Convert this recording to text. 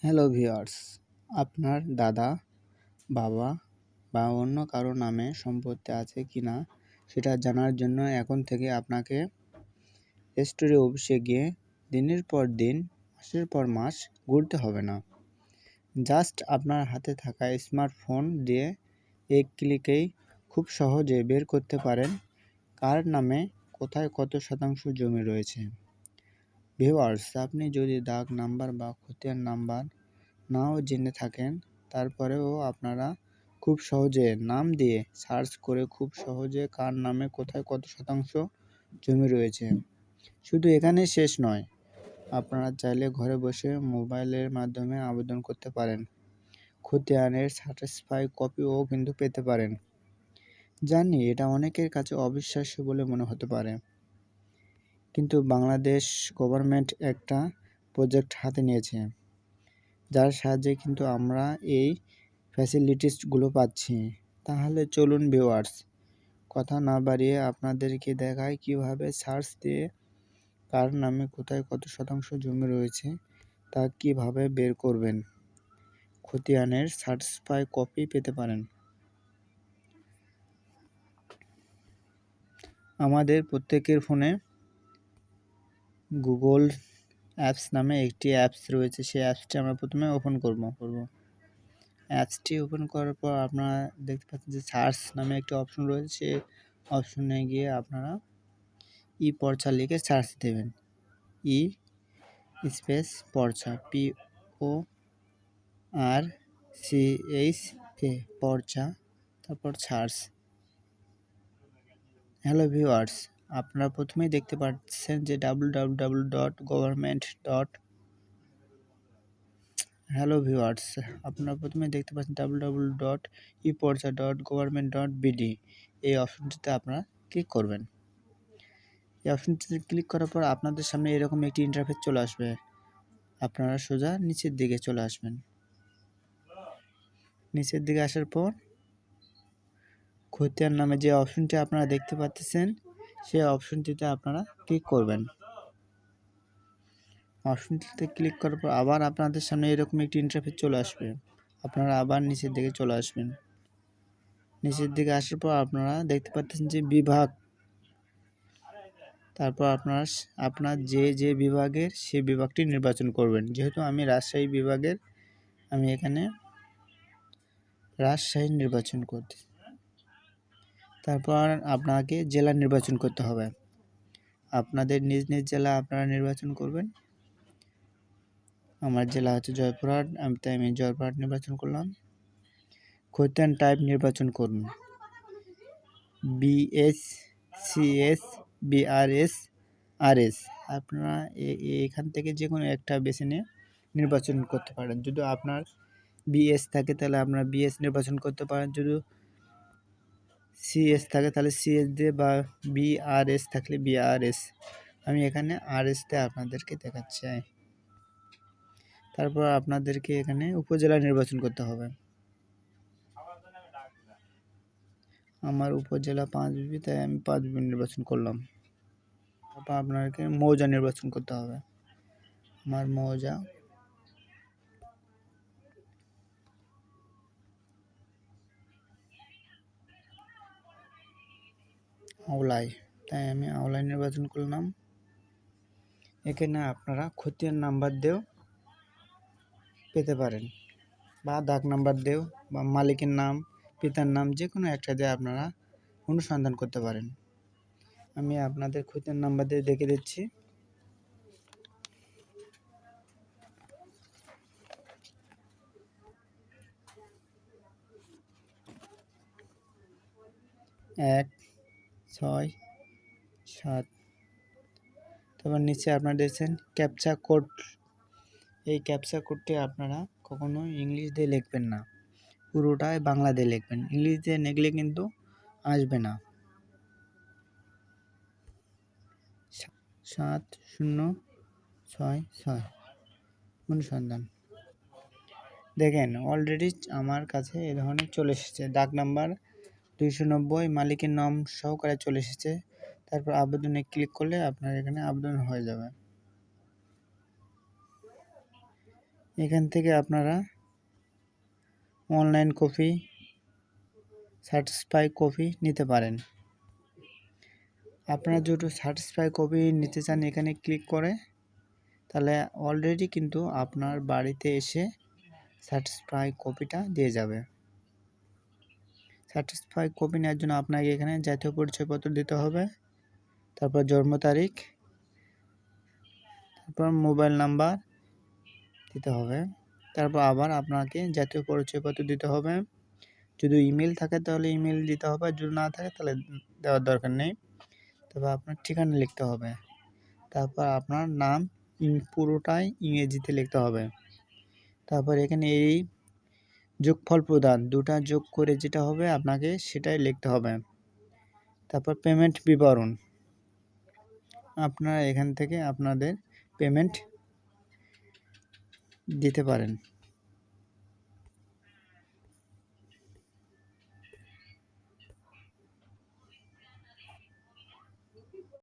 Hello viewers, আপনার দাদা, বাবা বা অন্য কারো নামে সম্পত্তি আছে কিনা সেটা জানার জন্য এখন থেকে আপনাকে রেজিস্ট্রি অফিসে গিয়ে দিনের পর দিন, মাসের পর মাস ঘুরতে হবে না। জাস্ট আপনার হাতে থাকা স্মার্টফোন দিয়ে এক ক্লিকেই খুব সহজে বের করতে পারেন কার নামে কোথায় কত শতাংশ জমি রয়েছে। ভিউয়ার্স, আপনি যদি দাগ নাম্বার বা খতিয়ান নাম্বার নাও জেনে থাকেন, তারপরেও আপনারা খুব সহজে নাম দিয়ে সার্চ করে খুব সহজে কার নামে কোথায় কত শতাংশ জমি রয়েছে। শুধু এখানেই শেষ নয়, আপনারা চাইলে ঘরে বসে মোবাইলের মাধ্যমে আবেদন করতে পারেন। খতিয়ানের সার্টিফাইড কপিও কিন্তু পেতে পারেন। জানি এটা অনেকের কাছে অবিশ্বাস্য বলে মনে হতে পারে, কিন্তু বাংলাদেশ গভর্নমেন্ট একটা প্রজেক্ট হাতে নিয়েছে, যার সাহায্যে কিন্তু আমরা এই ফ্যাসিলিটিসগুলো পাচ্ছি। তাহলে চলুন ভিউয়ার্স, কথা না বাড়িয়ে আপনাদেরকে দেখাই কিভাবে সার্চ দিয়ে কার নামে কোথায় কত শতাংশ জমি রয়েছে তা কিভাবে বের করবেন, খতিয়ানের সার্টিফাইড কপি পেতে পারেন। আমাদের প্রত্যেকের ফোনে গুগল অ্যাপস নামে একটি অ্যাপস রয়েছে। সেই অ্যাপসটি আমরা প্রথমে ওপেন করব। অ্যাপসটি ওপেন করার পর আপনারা দেখতে পাচ্ছেন যে সার্চ নামে একটি অপশন রয়েছে। সেই অপশনে গিয়ে আপনারা পর্চা লিখে সার্চ দেবেন। স্পেস পর্চা, PORCHA, পর্চা, তারপর সার্চ। হ্যালো ভিউয়ার্স, আপনারা প্রথমেই দেখতে পাচ্ছেন যে www.government. হ্যালো ভিউয়ার্স, আপনারা প্রথমে দেখতে পাচ্ছেন www.eporcha.government.bd। এই অপশনটিতে আপনারা ক্লিক করবেন। এই অপশনটিতে ক্লিক করার পর আপনাদের সামনে এরকম একটি ইন্টারফেস চলে আসবে। আপনারা সোজা নিচের দিকে চলে আসবেন। নিচের দিকে আসার পর খতিয়ান নামে যে অপশনটি আপনারা দেখতে পাচ্ছেন, সেই অপশনটিতে আপনারা ক্লিক করবেন। অপশনটিতে ক্লিক করার পর আবার আপনাদের সামনে এরকম একটি ইন্টারফেস চলে আসবে। আপনারা আবার নিচের দিকে চলে আসবেন। নিচের দিকে আসার পর আপনারা দেখতে পাচ্ছেন যে বিভাগ, তারপর আপনার যে বিভাগের সেই বিভাগটি নির্বাচন করবেন। যেহেতু আমি রাজশাহী বিভাগের, আমি এখানে রাজশাহী নির্বাচন করতে। তারপর আপনাকে জেলা নির্বাচন করতে হবে। আপনাদের নিজ নিজ জেলা আপনারা নির্বাচন করবেন। আমার জেলা হচ্ছে জয়পুরহাট, আমি জয়পুরহাট নির্বাচন করলাম। খতিয়ান টাইপ নির্বাচন করুন, BS, CS, BRS, RS। আপনারা এখান থেকে যে কোনো একটা বেছে নিয়ে নির্বাচন করতে পারেন। যদি আপনার BS থাকে তাহলে আপনারা BS নির্বাচন করতে পারেন, যদি CS থাকে তাহলে CS দিয়ে, বা BRS থাকলে BRS। আমি এখানে RS তে আপনাদেরকে দেখাচ্ছি। তারপর আপনাদেরকে এখানে উপজেলা নির্বাচন করতে হবে। আমার উপজেলা 5 তাই আমি 5 নির্বাচন করলাম। তারপর আপনাকে মৌজা নির্বাচন করতে হবে। আমার মৌজা আওলাই, তাই আমি আওলাই নির্বাচন করলাম। এখানে আপনারা খতিয়ান নাম্বার দিয়েও পেতে পারেন, বা দাগ নাম্বার দিয়েও, বা মালিকের নাম, পিতার নাম, যে কোনো একটা দিয়ে আপনারা অনুসন্ধান করতে পারেন। আমি আপনাদের খতিয়ান নাম্বার দিয়ে দেখে দিচ্ছি। এক, 6, 7। তারপর নিচে আপনারা দেখছেন ক্যাপচা কোড। এই ক্যাপচা কোডটি আপনারা কখনো ইংলিশ দিয়ে লিখবেন না, পুরোটাই বাংলা দিয়ে লিখবেন। ইংলিশ দিয়ে লিখলে কিন্তু আসবে না। 7066 অনুসন্ধান। দেখেন অলরেডি আমার কাছে এই ধরনের চলে এসেছে, দাগ নাম্বার 290, মালিকের নাম সহকারে চলে এসেছে। তারপর আবেদনে ক্লিক করলে আপনার এখানে আবেদন হয়ে যাবে। এখান থেকে আপনারা অনলাইন কপি, সার্টিফাইড কপি নিতে পারেন। আপনারা যদি সার্টিফাইড কপি নিতে চান এখানে ক্লিক করে, তাহলে অলরেডি কিন্তু আপনার বাড়িতে এসে সার্টিফাইড কপিটা দিয়ে যাবে। সার্টিফাইড কপি নেওয়ার জন্য আপনাকে এখানে জাতীয় পরিচয়পত্র দিতে হবে, তারপর জন্ম তারিখ, তারপর মোবাইল নাম্বার দিতে হবে, তারপর আবার আপনাকে জাতীয় পরিচয়পত্র দিতে হবে। যদি ইমেল থাকে তাহলে ইমেল দিতে হবে, যদি না থাকে তাহলে দেওয়ার দরকার নেই। তবে আপনার ঠিকানা লিখতে হবে, তারপর আপনার নাম পুরোটাই ইংরেজিতে লিখতে হবে। তারপর এখানে এই যোগফল প্রদান দুটা যোগ করে যেটা হবে আপনাকে সেটাই লিখতে হবে। তারপর পেমেন্ট বিবরণ, আপনারা এখান থেকে আপনাদের পেমেন্ট দিতে পারেন।